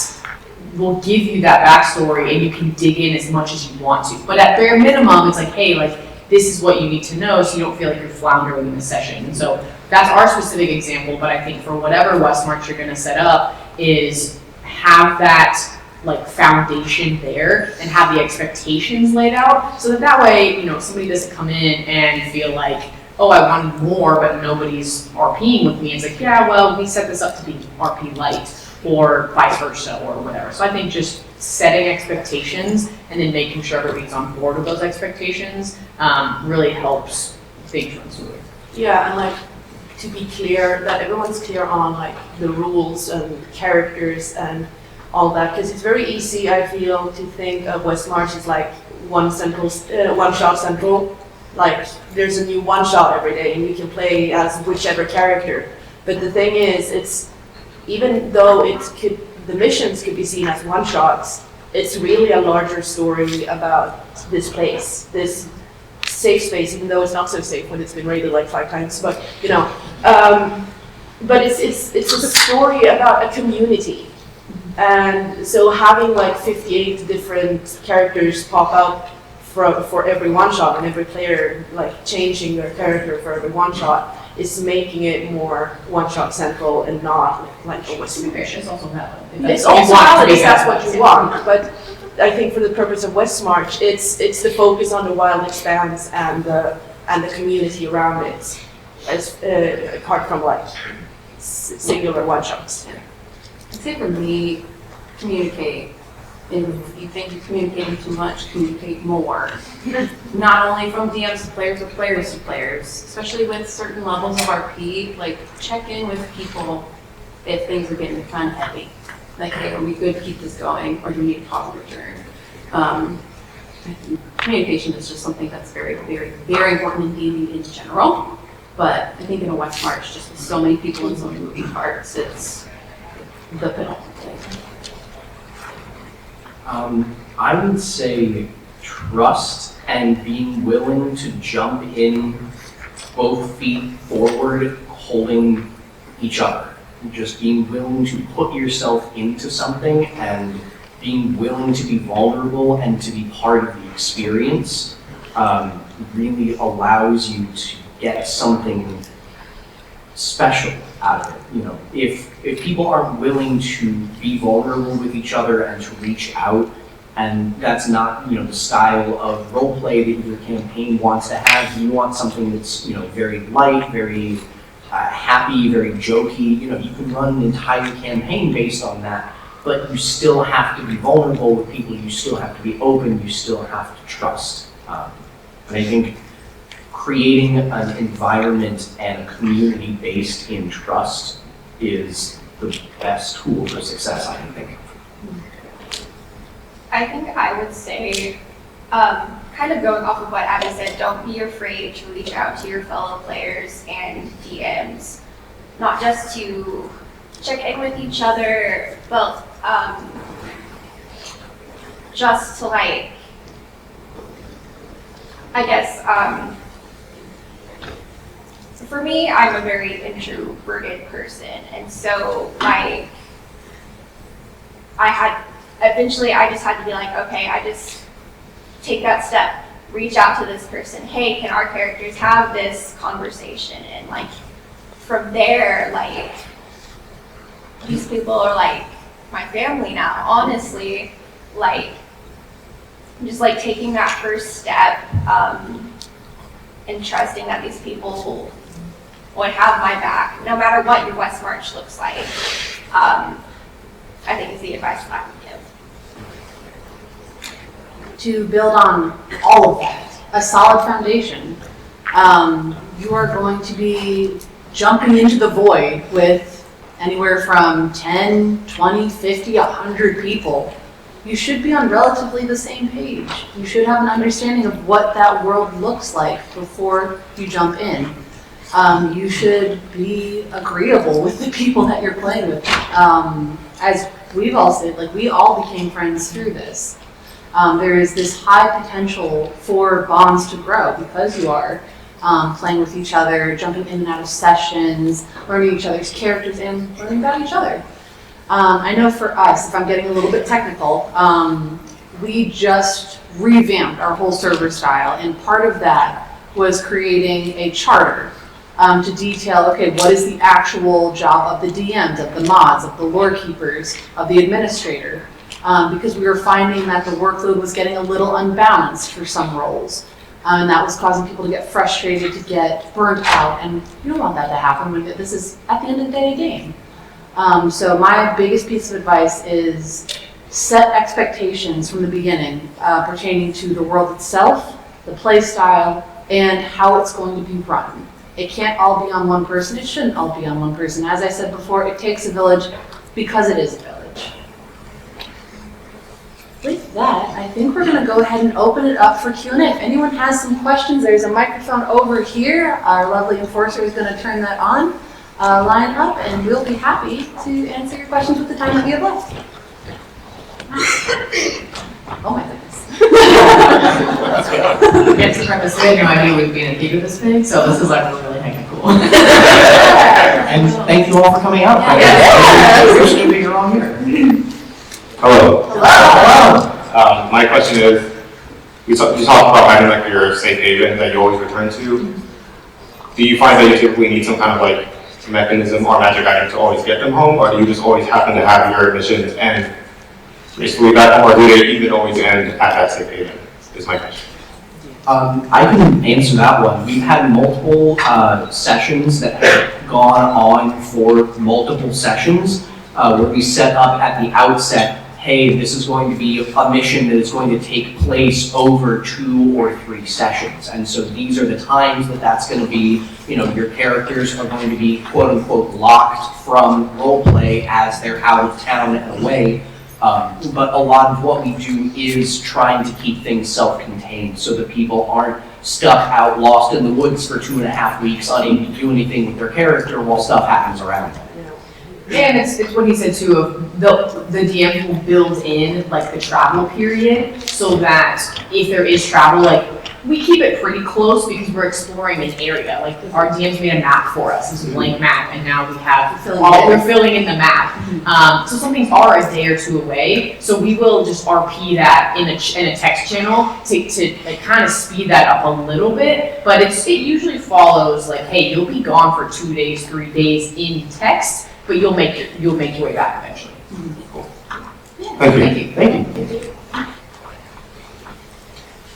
will give you that backstory and you can dig in as much as you want to. But at bare minimum, it's like, hey, like, this is what you need to know so you don't feel like you're floundering in the session. And so that's our specific example, but I think for whatever Westmarch you're gonna set up is have that like foundation there and have the expectations laid out so that way, somebody doesn't come in and feel like, oh, I wanted more, but nobody's RPing with me. It's like, yeah, well, we set this up to be RP light, or vice versa, or whatever. So I think just setting expectations and then making sure everybody's on board with those expectations really helps things run smooth. Yeah, and like to be clear, that everyone's clear on like the rules and characters and all that, because it's very easy, I feel, to think of Westmarch as like one shot central. Like there's a new one shot every day and you can play as whichever character. But the thing is, it's even though the missions could be seen as one shots, it's really a larger story about this place, this safe space, even though it's not so safe when it's been raided like 5 times. But you know, but it's a story about a community. And so having like 58 different characters pop up for every one shot, and every player like changing their character for every one shot, is making it more one shot central and not like a Western mission. It's also valid. It's also valid if that's what you want, but I think for the purpose of Westmarch, it's the focus on the wild expanse and the community around it, as apart from like singular one shots. I'd say for me, communicate. And if you think you're communicating too much, communicate more. Not only from DMs to players, but players to players. Especially with certain levels of RP, like check in with people if things are getting kind of heavy. Like, hey, are we good to keep this going, or do we need to pause and return? I think communication is just something that's very, very, very important in D&D in general. But I think in a Westmarch, just with so many people and so many moving parts, it's the penultimate thing. I would say trust and being willing to jump in both feet forward, holding each other. Just being willing to put yourself into something and being willing to be vulnerable and to be part of the experience really allows you to get something special out of it. You know, if people aren't willing to be vulnerable with each other and to reach out, and that's not, you know, the style of role play that your campaign wants to have. You want something that's, you know, very light, very happy, very jokey. You know, you can run an entire campaign based on that, but you still have to be vulnerable with people. You still have to be open. You still have to trust. And I think creating an environment and a community based in trust is the best tool for success, I think. I think I would say, kind of going off of what Abby said, don't be afraid to reach out to your fellow players and DMs, not just to check in with each other, but just to like, I guess, for me, I'm a very introverted person, and so like, eventually I just had to be like, okay, I just take that step, reach out to this person, hey, can our characters have this conversation? And like, from there, like, these people are like my family now, honestly, like, just like taking that first step, and trusting that these people would have my back, no matter what your Westmarch looks like, I think is the advice that I would give. To build on all of that, a solid foundation. You are going to be jumping into the void with anywhere from 10, 20, 50, 100 people. You should be on relatively the same page. You should have an understanding of what that world looks like before you jump in. You should be agreeable with the people that you're playing with. As we've all said, like, we all became friends through this. There is this high potential for bonds to grow because you are playing with each other, jumping in and out of sessions, learning each other's characters, and learning about each other. I know for us, if I'm getting a little bit technical, we just revamped our whole server style, and part of that was creating a charter to detail, okay, what is the actual job of the DMs, of the mods, of the lore keepers, of the administrator, because we were finding that the workload was getting a little unbalanced for some roles, and that was causing people to get frustrated, to get burnt out, and you don't want that to happen when this is, at the end of the day, a game. So my biggest piece of advice is set expectations from the beginning pertaining to the world itself, the play style, and how it's going to be run. It can't all be on one person. It shouldn't all be on one person. As I said before, it takes a village because it is a village. With that, I think we're going to go ahead and open it up for Q&A. If anyone has some questions, there's a microphone over here. Our lovely enforcer is going to turn that on. Line up, and we'll be happy to answer your questions with the time that we have left. Oh my goodness. Let's go. Get to preface, we had no idea we'd be in a gig of this big, so this is like really heckin' cool. And thank you all for coming out. It's good to be all here. Hello. Hello. My question is, you talked about having like your safe haven that you always return to. Do you find that you typically need some kind of like mechanism or magic item to always get them home, or do you just always happen to have your missions end basically back home, or do they even always end at that safe haven? Is my question. I can answer that one. We've had multiple sessions that have gone on for multiple sessions where we set up at the outset, hey, this is going to be a mission that is going to take place over 2 or 3 sessions. And so these are the times that that's going to be, you know, your characters are going to be quote unquote locked from roleplay as they're out of town and away. But a lot of what we do is trying to keep things self-contained so that people aren't stuck out lost in the woods for 2.5 weeks, unable to do anything with their character while stuff happens around them. Yeah, and it's what he said too, of the DM will build in like the travel period so that if there is travel, like we keep it pretty close because we're exploring an area. Like our DMs made a map for us, this blank map, and now we have we're filling in the map. So some things are a day or 2 away, so we will just RP that in a text channel to like kind of speed that up a little bit. But it usually follows like, hey, you'll be gone for 2 days, 3 days in text, but you'll make your way back eventually. Cool. Yeah, Thank you. Thank you.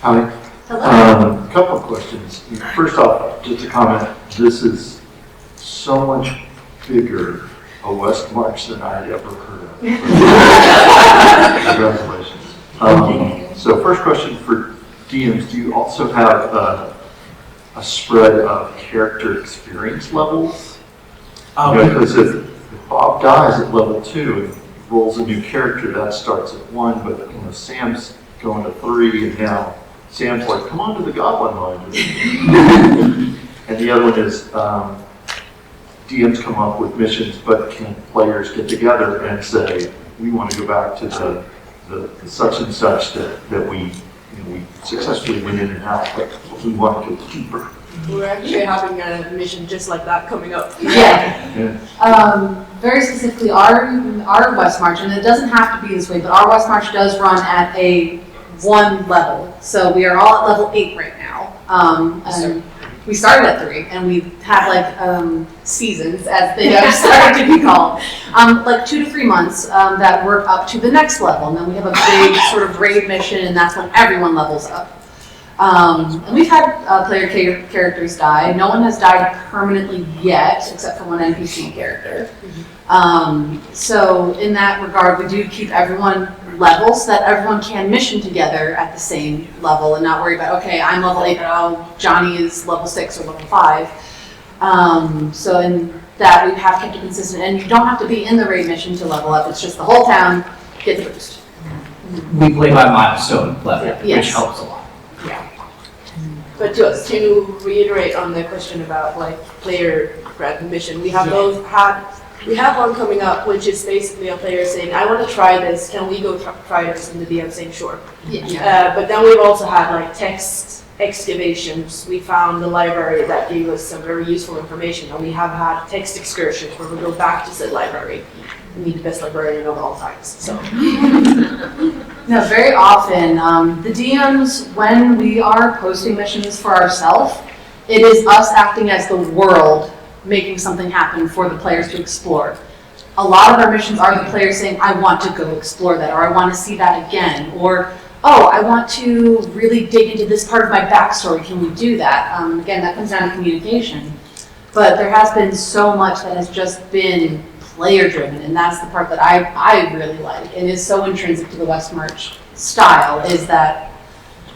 Hi. Hello. Couple of questions. First off, just a comment, this is so much bigger a Westmarch than I'd ever heard of. Congratulations. So first question for DMs, do you also have a spread of character experience levels? Because if Bob dies at level 2 and rolls a new character, that starts at 1, but you know, Sam's going to 3, and now Sam's like, come on to the Goblin Line. And the other one is DMs come up with missions, but can players get together and say, we want to go back to the such and such that we successfully went in and out, but we want to go deeper. We're actually having a mission just like that coming up. Yeah. Very specifically, our Westmarch, and it doesn't have to be this way, but our Westmarch does run at a 1 level. So we are all at level 8 right now. And we started at 3, and we have like seasons, as they have started to be called, like 2 to 3 months that work up to the next level. And then we have a big sort of raid mission, and that's when everyone levels up. And we've had player characters die. No one has died permanently yet, except for one NPC character. So in that regard, we do keep everyone level so that everyone can mission together at the same level and not worry about, okay, I'm level 8, but oh, Johnny is level 6 or level 5. So in that, we have kept it consistent. And you don't have to be in the raid mission to level up. It's just the whole town get the boost. We play by milestone level, Yes. which helps a lot. But to reiterate on the question about like player grad mission, we have we have one coming up, which is basically a player saying, I want to try this, can we go try this? And the DM saying, sure. But then we've also had like text excavations. We found the library that gave us some very useful information, and we have had text excursions where we go back to said library and meet the best librarian of all times. So. No, very often, the DMs, when we are posting missions for ourselves, it is us acting as the world making something happen for the players to explore. A lot of our missions are the players saying, I want to go explore that, or I want to see that again, or, oh, I want to really dig into this part of my backstory, can we do that? Again, that comes down to communication. But there has been so much that has just been player-driven, and that's the part that I really like, and is so intrinsic to the Westmarch style, is that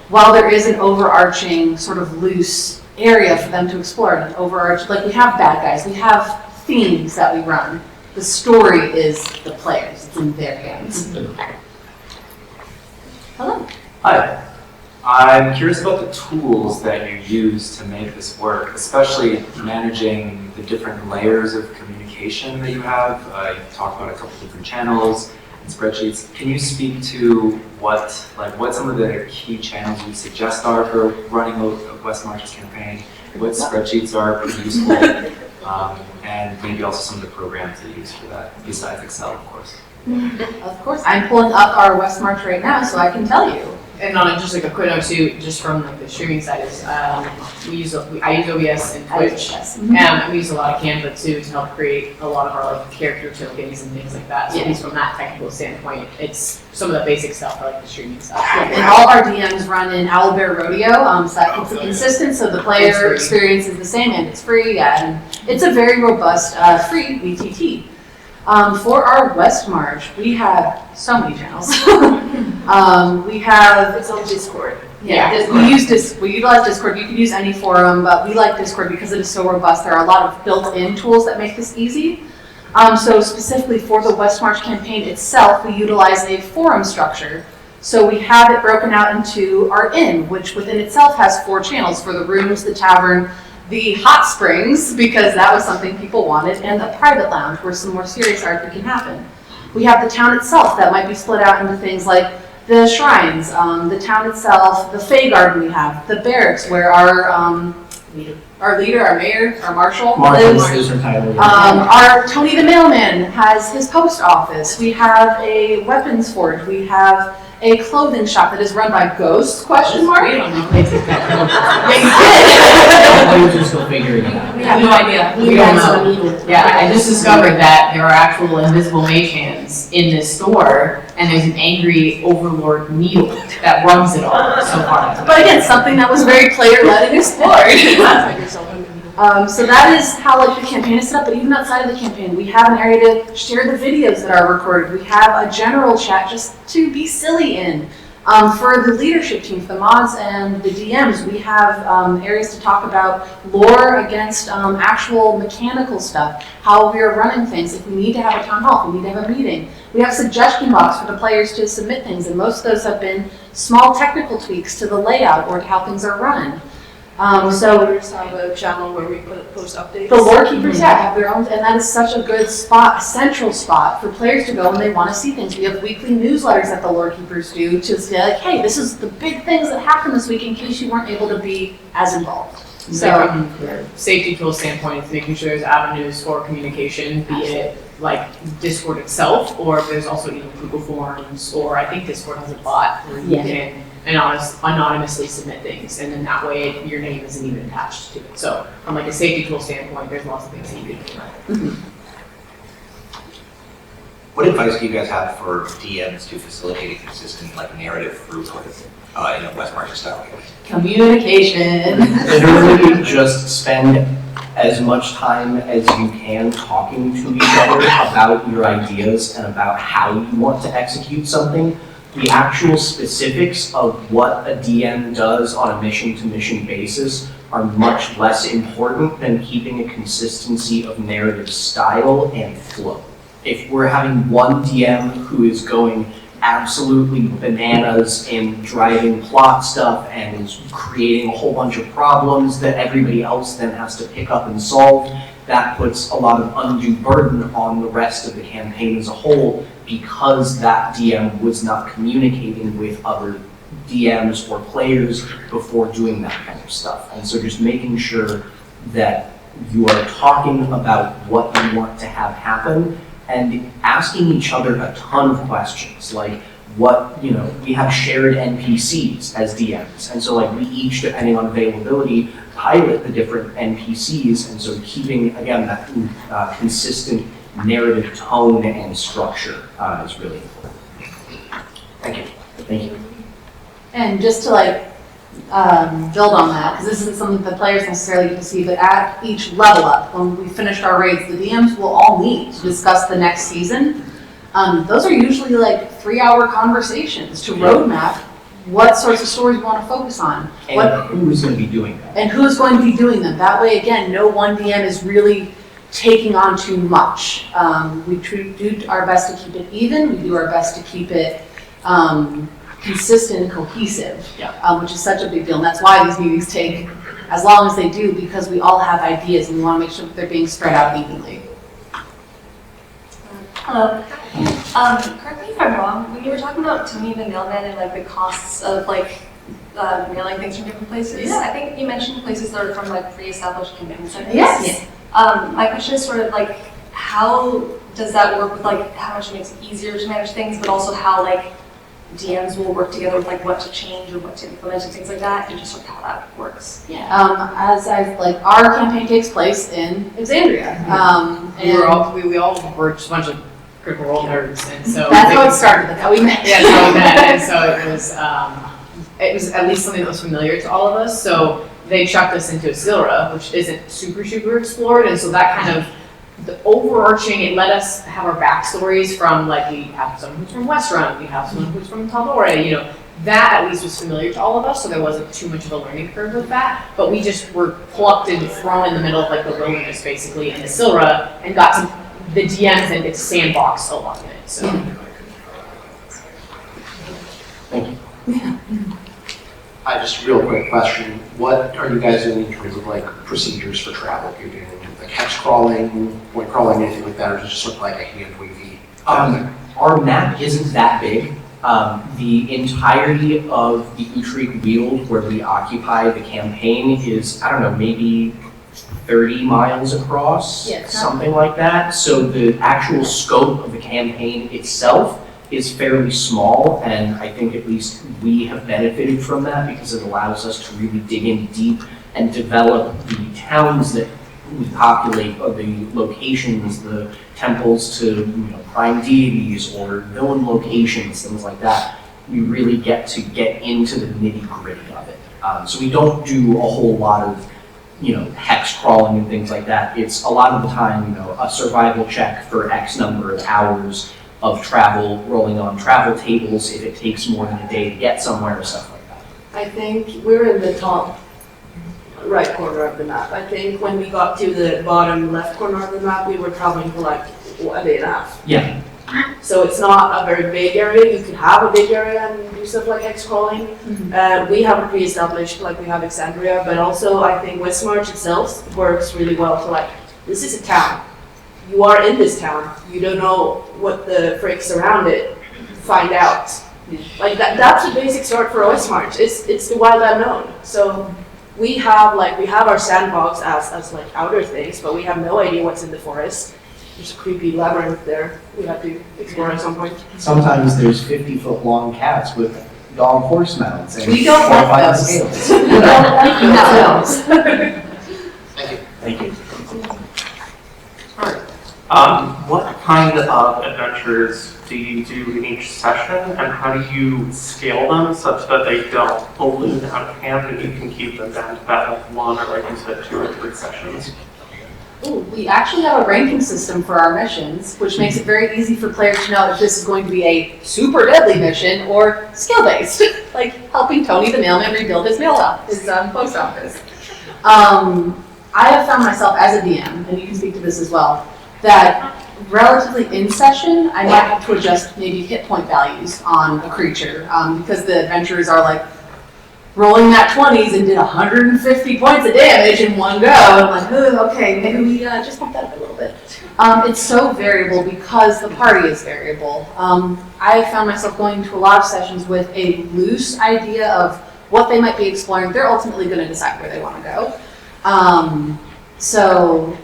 while there is an overarching sort of loose area for them to explore, an overarching, like we have bad guys, we have themes that we run. The story is the players, it's in their hands. Hello. Hi. I'm curious about the tools that you use to make this work, especially managing the different layers of communication that you have. You talked about a couple different channels and spreadsheets. Can you speak to what some of the key channels you suggest are for running a Westmarch's campaign? What spreadsheets are pretty useful? And maybe also some of the programs that you use for that, besides Excel, of course. Of course, I'm pulling up our Westmarch right now, so I can tell you. And on just like a quick note too, just from like the streaming side is, I use OBS and Twitch, and we use a lot of Canva too to help create a lot of our like character tokens and things like that. So at least from that technical standpoint, it's some of the basic stuff for like the streaming side. Yeah, and all of our DMs run in Owlbear Rodeo, so that keeps it consistent, so the player experience is the same and it's free, and it's a very robust, free VTT. For our Westmarch, we have so many channels. We have, It's on Discord. we utilize Discord. You can use any forum, but we like Discord because it is so robust. There are a lot of built-in tools that make this easy. So specifically for the Westmarch campaign itself, we utilize a forum structure. So we have it broken out into our inn, which within itself has 4 channels for the rooms, the tavern, the hot springs, because that was something people wanted, and the private lounge where some more serious RP can happen. We have the town itself that might be split out into things like the shrines, the town itself, the Fey Garden we have, the barracks where our leader, our mayor, our marshal lives. Our Tony the mailman has his post office. We have a weapons forge. We have a clothing shop that is run by ghosts, question mark? We don't know. Yeah, you did. I was just still figuring it out. We have no idea. We don't know. Yeah, I just discovered that there are actual invisible mage hands in this store, and there's an angry overlord Neil that runs it all so far. But again, something that was very player-led and explored. So that is how like the campaign is set up, but even outside of the campaign, we have an area to share the videos that are recorded. We have a general chat just to be silly in. For the leadership team, for the mods and the DMs, we have areas to talk about lore against actual mechanical stuff, how we are running things, if we need to have a town hall, if we need to have a meeting. We have suggestion box for the players to submit things, and most of those have been small technical tweaks to the layout or to how things are run. So We have a channel where we post updates. the lore keepers, have their own, and that is such a good spot, a central spot for players to go when they want to see things. We have weekly newsletters that the lore keepers do to say like, hey, this is the big things that happened this week in case you weren't able to be as involved. So from a safety tool standpoint, it's making sure there's avenues for communication, be it like Discord itself, or if there's also even Google Forms, or I think Discord has a bot where you can anonymously submit things, and then that way your name isn't even attached to it. So from like a safety tool standpoint, there's lots of things that you can do. What advice do you guys have for DMs to facilitate a consistent like narrative through sort of in a Westmarch style? Communication. Literally just spend as much time as you can talking to each other about your ideas and about how you want to execute something. The actual specifics of what a DM does on a mission-to-mission basis are much less important than keeping a consistency of narrative style and flow. If we're having one DM who is going absolutely bananas and driving plot stuff and is creating a whole bunch of problems that everybody else then has to pick up and solve, that puts a lot of undue burden on the rest of the campaign as a whole because that DM was not communicating with other DMs or players before doing that kind of stuff. And so just making sure that you are talking about what you want to have happen and asking each other a ton of questions, like we have shared NPCs as DMs, and so like we each, depending on availability, pilot the different NPCs, and so keeping, again, that consistent narrative tone and structure is really important. Thank you. Thank you. And just to build on that, because this isn't something the players necessarily get to see, but at each level up, when we finished our raids, the DMs will all meet to discuss the next season. Those are usually like 3-hour conversations to roadmap what sorts of stories we want to focus on. And who is going to be doing that? And who's going to be doing them. That way, again, no one DM is really taking on too much. We do our best to keep it even. We do our best to keep it consistent and cohesive, which is such a big deal. And that's why these meetings take as long as they do, because we all have ideas and we want to make sure that they're being spread out evenly. Hello. Correct me if I'm wrong, when you were talking about Tony the mailman and like the costs of like mailing things from different places, I think you mentioned places that are from like pre-established convention centers. Yes. My question is sort of like, how does that work with like how much it makes it easier to manage things, but also how like DMs will work together with like what to change or what to implement and things like that, and just sort of how that works. As our campaign takes place in Exandria. We all were just a bunch of Critical Role nerds, and so that's how it started. That's how we met. Yeah, that's how we met, and so it was at least something that was familiar to all of us. So they chucked us into Asilra, which isn't super explored, and so that kind of the overarching, it let us have our backstories from, like, we have someone who's from Westrun, we have someone who's from Tal'Dorei, you know, that at least was familiar to all of us, so there wasn't too much of a learning curve with that, but we just were plucked and thrown in the middle of, like, the wilderness, basically, in Asilra, and got some, the DMs and its sandbox a lot in it, so. Thank you. Yeah. Just a real quick question. What are you guys doing in terms of like procedures for travel? You're doing like hex crawling, point crawling, anything like that, or is it just sort of like a hand wavy? Our map isn't that big. The entirety of the Utrecht Weald where we occupy the campaign is, I don't know, maybe 30 miles across, something like that. So the actual scope of the campaign itself is fairly small, and I think at least we have benefited from that because it allows us to really dig in deep and develop the towns that we populate, or the locations, the temples to prime deities or villain locations, things like that. We really get into the nitty-gritty of it. So we don't do a whole lot of hex crawling and things like that. It's a lot of the time, a survival check for X number of hours of travel, rolling on travel tables if it takes more than a day to get somewhere or stuff like that. I think we're in the top right corner of the map. I think when we got to the bottom left corner of the map, we were traveling for like a day and a half. Yeah. So it's not a very big area. You could have a big area and do stuff like hex crawling. We have a pre-established, like we have Exandria, but also I think Westmarch itself works really well to like, this is a town. You are in this town. You don't know what the fricks around it. Find out. Like that's a basic start for Westmarch. It's the wild unknown. So we have our sandbox as like outer things, but we have no idea what's in the forest. There's a creepy labyrinth there we have to explore at some point. Sometimes there's 50-foot long cats with dog horse mounts and We don't like those. scales. We don't like those. Thank you. Thank you. What kind of adventures do you do in each session, and how do you scale them such that they don't balloon out of hand and you can keep them down to about like 1 or, like you said, 2 or 3 sessions? Ooh, we actually have a ranking system for our missions, which makes it very easy for players to know if this is going to be a super deadly mission or skill-based, like helping Tony the mailman rebuild his post office. I have found myself as a DM, and you can speak to this as well, that relatively in session, I might have to adjust maybe hit point values on a creature, because the adventurers are like rolling that 20s and did 150 points of damage in one go. And I'm like, oh, okay, maybe we just bump that up a little bit. It's so variable because the party is variable. I found myself going to a lot of sessions with a loose idea of what they might be exploring. They're ultimately going to decide where they want to go. So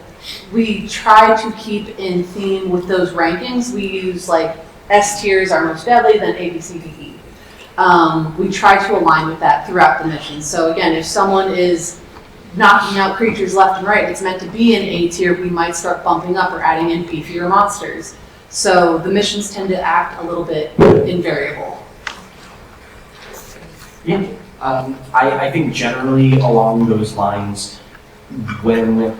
we try to keep in theme with those rankings. We use like S tiers are most deadly, then A, B, C, D, E. We try to align with that throughout the mission. So again, if someone is knocking out creatures left and right, it's meant to be in A tier, we might start bumping up or adding in beefier monsters. So the missions tend to act a little bit invariable. Yeah. I think generally along those lines, when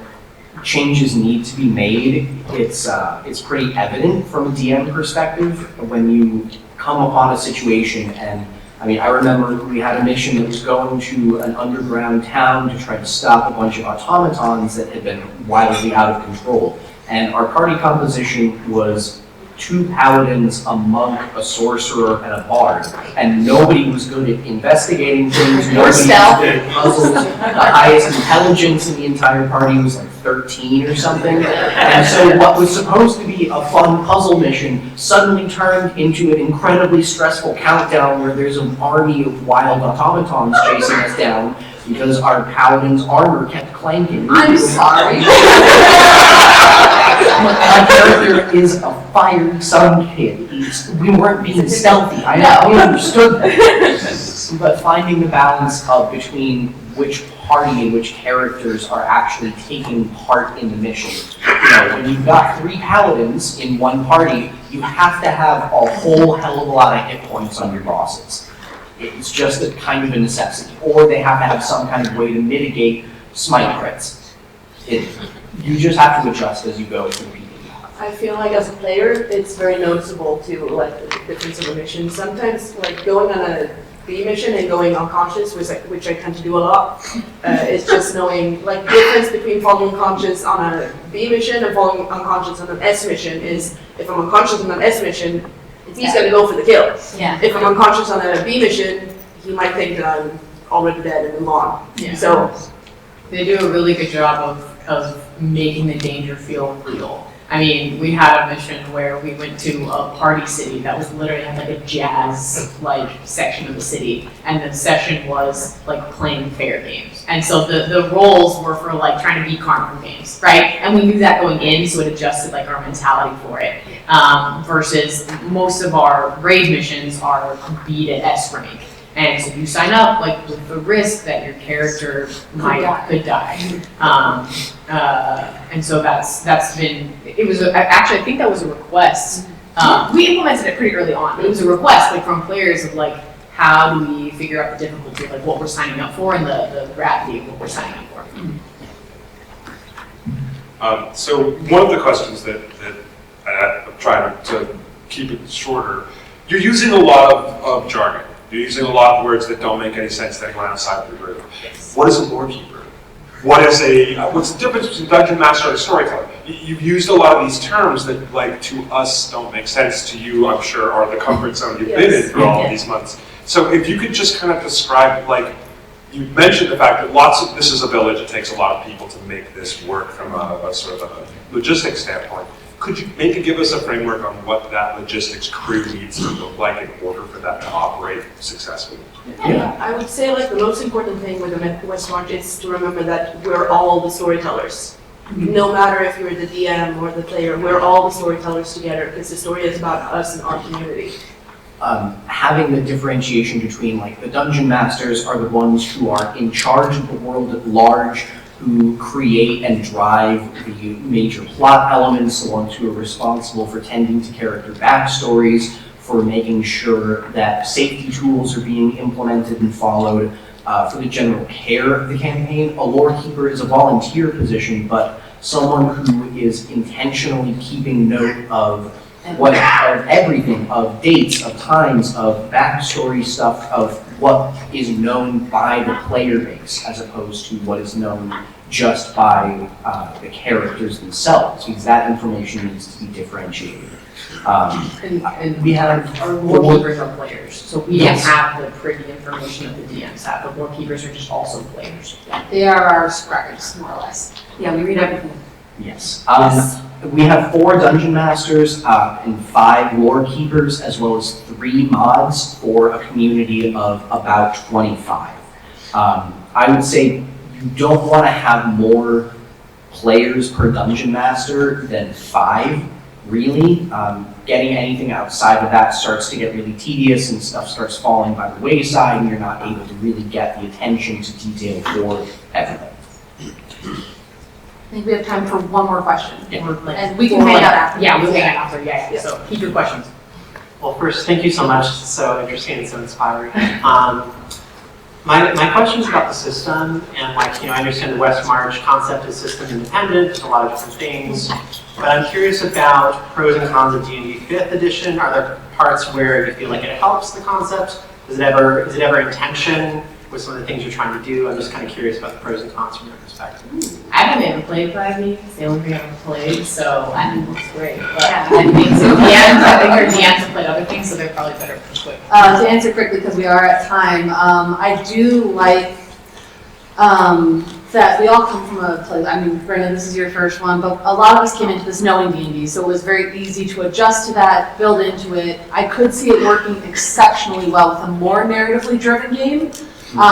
changes need to be made, it's pretty evident from a DM perspective when you come upon a situation and I mean, I remember we had a mission that was going to an underground town to try to stop a bunch of automatons that had been wildly out of control. And our party composition was 2 paladins, a monk, a sorcerer, and a bard. And nobody was good at investigating things, nobody was good at puzzles. The highest intelligence in the entire party was like 13 or something. And so what was supposed to be a fun puzzle mission suddenly turned into an incredibly stressful countdown where there's an army of wild automatons chasing us down because our paladin's armor kept clanking. I'm sorry. My character is a fiery sun kid. We weren't being stealthy. I understood that. But finding the balance of between which party and which characters are actually taking part in the mission. You know, when you've got 3 paladins in one party, you have to have a whole hell of a lot of hit points on your bosses. It's just a kind of a necessity. Or they have to have some kind of way to mitigate smite crits. You just have to adjust as you go through the PvP. I feel like as a player, it's very noticeable to like the difference of a mission. Sometimes like going on a B mission and going unconscious, which I tend to do a lot, is just knowing like the difference between falling unconscious on a B mission and falling unconscious on an S mission is if I'm unconscious on an S mission, he's gonna go for the kill. Yeah. If I'm unconscious on a B mission, he might think that I'm already dead and move on. Yeah. So They do a really good job of making the danger feel real. I mean, we had a mission where we went to a party city that was literally had like a jazz like section of the city, and the session was like playing fair games. And so the roles were for like trying to beat carnival games, right? And we knew that going in, so it adjusted like our mentality for it. Versus most of our raid missions are beat at S rank. And so you sign up like with the risk that your character could die. And so that's been, it was, actually I think that was a request. We implemented it pretty early on, but it was a request like from players of like, how do we figure out the difficulty of like what we're signing up for and the gravity of what we're signing up for. So one of the questions that I'm trying to keep it shorter, you're using a lot of jargon. You're using a lot of words that don't make any sense to anyone outside the group. Yes. What is a lore keeper? What's the difference between dungeon master and a storyteller? You've used a lot of these terms that, like, to us don't make sense. To you, I'm sure, are the comfort zone you've been in for all of these months. So if you could just kind of describe, like, you mentioned the fact that this is a village. It takes a lot of people to make this work from a sort of a logistics standpoint. Could you maybe give us a framework on what that logistics crew needs to look like in order for that to operate successfully? Yeah, I would say like the most important thing with the Westmarch is to remember that we're all the storytellers. No matter if you're the DM or the player, we're all the storytellers together because the story is about us and our community. Having the differentiation between like the dungeon masters are the ones who are in charge of the world at large, who create and drive the major plot elements, the ones who are responsible for tending to character backstories, for making sure that safety tools are being implemented and followed, for the general care of the campaign. A lore keeper is a volunteer position, but someone who is intentionally keeping note of everything, of dates, of times, of backstory stuff, of what is known by the player base as opposed to what is known just by the characters themselves, because that information needs to be differentiated. And we have our lore keepers are players, so we don't have the pretty information that the DMs have. The lore keepers are just also players. They are our scribes, more or less. Yeah, we read everything. Yes. We have 4 dungeon masters and 5 lore keepers, as well as 3 mods for a community of about 25. I would say you don't want to have more players per dungeon master than 5, really. Getting anything outside of that starts to get really tedious and stuff starts falling by the wayside and you're not able to really get the attention to detail for everybody. I think we have time for one more question. Yeah. And we can hang out after. Yeah, we'll hang out after, yeah. So keep your questions. Well, first, thank you so much. It's so interesting and so inspiring. My question is about the system, and like, I understand the Westmarch concept is system independent, there's a lot of different things, but I'm curious about pros and cons of D&D 5th edition. Are there parts where you feel like it helps the concept, Is it ever in tension with some of the things you're trying to do? I'm just kind of curious about the pros and cons from your perspective. I haven't ever played 5e, it's the only thing I've ever played, so I think it's great. But I think so. DMs, I think our DMs have played other things, so they're probably better quick. To answer quickly, because we are at time, I do like that we all come from a place, I mean, Brandon, this is your first one, but a lot of us came into this knowing D&D, so it was very easy to adjust to that, build into it. I could see it working exceptionally well with a more narratively driven game.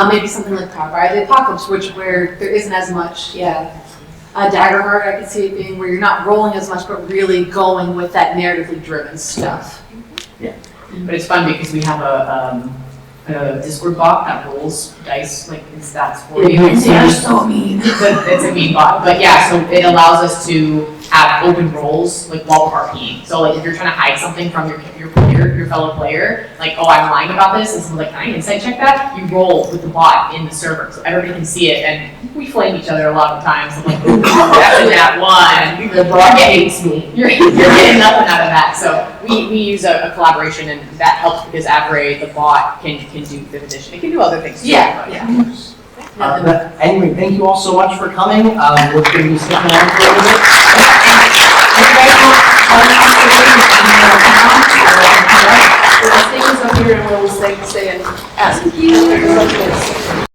Maybe something like Power by the Apocalypse, where there isn't as much, Daggerheart, I could see it being where you're not rolling as much, but really going with that narratively driven stuff. Yeah, but it's fun because we have a Discord bot that rolls dice like in stats for you. And they're so mean. It's a mean bot, but yeah, so it allows us to have open rolls like while RPing. So like if you're trying to hide something from your player, your fellow player, like oh I'm lying about this, and someone's like can I insight check that? You roll with the bot in the server, so everybody can see it, and we flame each other a lot of times. I'm like ooh, that's that one. The bot hates me. You're getting nothing out of that. So we use a collaboration, and that helps because Avray, the bot, can do 5th edition. It can do other things too. But anyway, thank you all so much for coming. We're going to be sticking around for a little bit.